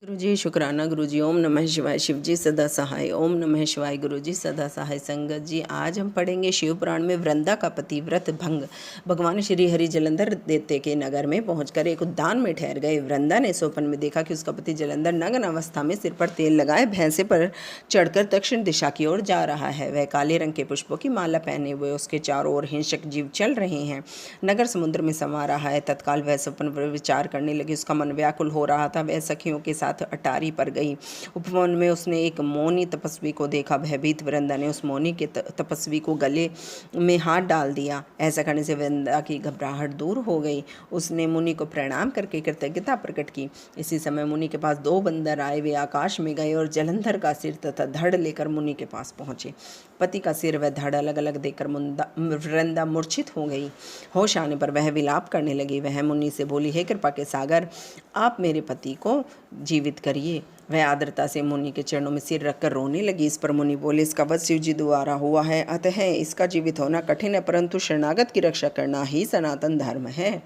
गुरुजी शुक्राना गुरुजी। ओम नमः शिवाय। शिवजी सदा सहाय। ओम नमः शिवाय। गुरुजी सदा सहाय। संगत जी, आज हम पढ़ेंगे शिव पुराण में वृंदा का पति व्रत भंग। भगवान श्री हरि जलंधर दैत्य के नगर में पहुंचकर एक उद्यान में ठहर गए। वृंदा ने स्वप्न में देखा कि उसका पति जलंधर नग्न अवस्था में सिर पर तेल लगाए भैंसे पर चढ़कर दक्षिण दिशा की ओर जा रहा है। वह काले रंग के पुष्पों की माला पहने हुए उसके चारों ओर हिंसक जीव चल रहे हैं। नगर समुद्र में समा रहा है। तत्काल वह स्वप्न पर विचार करने लगी। उसका मन व्याकुल हो रहा था। वह सखियों के साथ अटारी पर गई। उपवन में उसने एक मौनी तपस्वी को देखा। भयभीत वृंदा ने उस मौनी के तपस्वी को गले में हाथ डाल दिया। ऐसा करने से वृंदा की घबराहट दूर हो गई। उसने मुनि को प्रणाम करके कृतज्ञता प्रकट की। इसी समय मुनि के पास दो बंदर आए। वे आकाश में गए और जलंधर का सिर तथा धड़ लेकर मुनि के पास पहुंचे। पति का सिर व धड़ अलग अलग देखकर वृंदा मूर्छित हो गई। होश आने पर वह विलाप करने लगी। वह मुनि से बोली, हे कृपा के सागर, आप मेरे पति को जीवित करिए। वह आर्द्रता से मुनि के चरणों में सिर रखकर रोने लगी। इस पर मुनि बोले, इसका वध शिव जी द्वारा हुआ है, अतः इसका जीवित होना कठिन है, परंतु शरणागत की रक्षा करना ही सनातन धर्म है,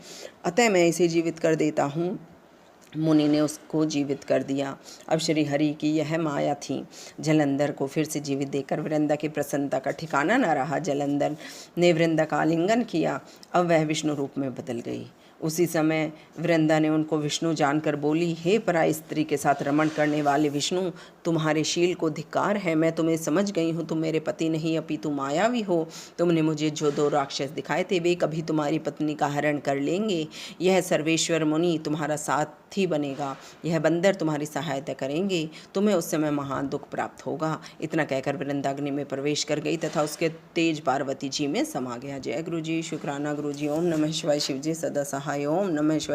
अतः मैं इसे जीवित कर देता हूँ। मुनि ने उसको जीवित कर दिया। अब श्री हरि की यह माया थी। जलंधर को फिर से जीवित देखकर वृंदा की प्रसन्नता का ठिकाना न रहा। जलंधर ने वृंदा का आलिंगन किया। अब वह विष्णु रूप में बदल गई। उसी समय वृंदा ने उनको विष्णु जानकर बोली, हे पराई स्त्री के साथ रमण करने वाले विष्णु, तुम्हारे शील को धिक्कार है। मैं तुम्हें समझ गई हूँ। तुम मेरे पति नहीं अपितु मायावी हो। तुमने मुझे जो दो राक्षस दिखाए थे वे कभी तुम्हारी पत्नी का हरण कर लेंगे। यह सर्वेश्वर मुनि तुम्हारा साथी बनेगा। यह बंदर तुम्हारी सहायता करेंगे। तुम्हें उस समय महान दुख प्राप्त होगा। इतना कहकर वृंदा अग्नि में प्रवेश कर गई तथा उसके तेज पार्वती जी में समा गया। जय गुरु जी। शुक्राना गुरु जी। ओम नमः शिवाय। शिव जी सदा सहाय। ओम नमः शिवाय।